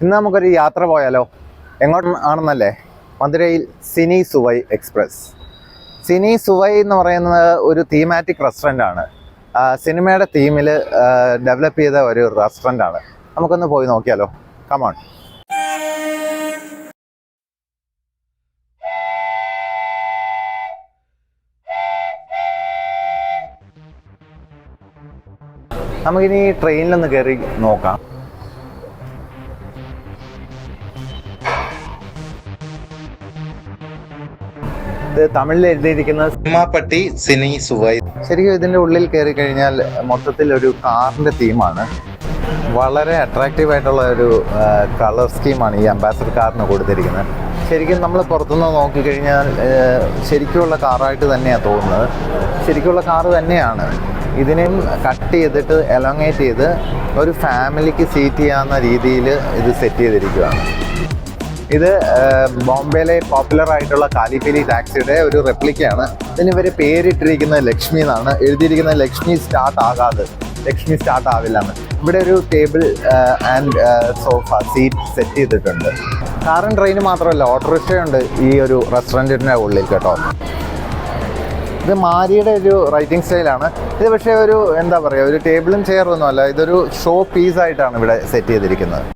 ഇന്ന് നമുക്കൊരു യാത്ര പോയാലോ? എങ്ങോട്ട് ആണെന്നല്ലേ? മധുരയിൽ സിനി സുവൈ എക്സ്പ്രസ്. സിനി സുവൈ എന്ന് പറയുന്നത് ഒരു തീമാറ്റിക് റെസ്റ്റോറൻ്റ് ആണ്. സിനിമയുടെ തീമിൽ ഡെവലപ്പ് ചെയ്ത ഒരു റെസ്റ്റോറൻ്റ് ആണ്. നമുക്കൊന്ന് പോയി നോക്കിയാലോ? കമോൺ. നമുക്കിനി ട്രെയിനിലൊന്ന് കയറി നോക്കാം. ഇത് തമിഴിൽ എഴുതിയിരിക്കുന്നത് സിനിമാപ്പട്ടി സിനി സുവൈ. ശരിക്കും ഇതിൻ്റെ ഉള്ളിൽ കയറി കഴിഞ്ഞാൽ മൊത്തത്തിൽ ഒരു കാറിൻ്റെ തീമാണ്. വളരെ അട്രാക്റ്റീവ് ആയിട്ടുള്ള ഒരു കളർ സ്കീമാണ് ഈ അംബാസഡർ കാറിന് കൊടുത്തിരിക്കുന്നത്. ശരിക്കും നമ്മൾ പുറത്തുനിന്ന് നോക്കിക്കഴിഞ്ഞാൽ ശരിക്കുമുള്ള കാറായിട്ട് തന്നെയാണ് തോന്നുന്നത്. ശരിക്കുമുള്ള കാറ് തന്നെയാണ്. ഇതിനെയും കട്ട് ചെയ്തിട്ട് എലോങ്ങേറ്റ് ചെയ്ത് ഒരു ഫാമിലിക്ക് സീറ്റ് ചെയ്യാവുന്ന രീതിയിൽ ഇത് സെറ്റ് ചെയ്തിരിക്കുകയാണ്. ഇത് ബോംബെയിലെ പോപ്പുലർ ആയിട്ടുള്ള കാലിപ്പേലി ടാക്സിയുടെ ഒരു റെപ്ലിക്കയാണ്. ഇതിന് ഇവർ പേരിട്ടിരിക്കുന്നത് ലക്ഷ്മി എന്നാണ്. എഴുതിയിരിക്കുന്നത് ലക്ഷ്മി സ്റ്റാർട്ട് ആവില്ല എന്ന്. ഇവിടെ ഒരു table and sofa seat set ചെയ്തിട്ടുണ്ട്. കാറും ട്രെയിനും മാത്രമല്ല, ഓട്ടോറിക്ഷയുണ്ട് ഈ ഒരു റെസ്റ്റോറൻറ്റിൻ്റെ ഉള്ളിൽ കേട്ടോ. ഇത് മാരിയുടെ ഒരു റൈറ്റിംഗ് സ്റ്റൈലാണ്. ഇത് പക്ഷേ ഒരു എന്താ പറയുക, ഒരു ടേബിളും ചെയറൊന്നും അല്ല, ഇതൊരു ഷോ പീസായിട്ടാണ് ഇവിടെ സെറ്റ് ചെയ്തിരിക്കുന്നത്.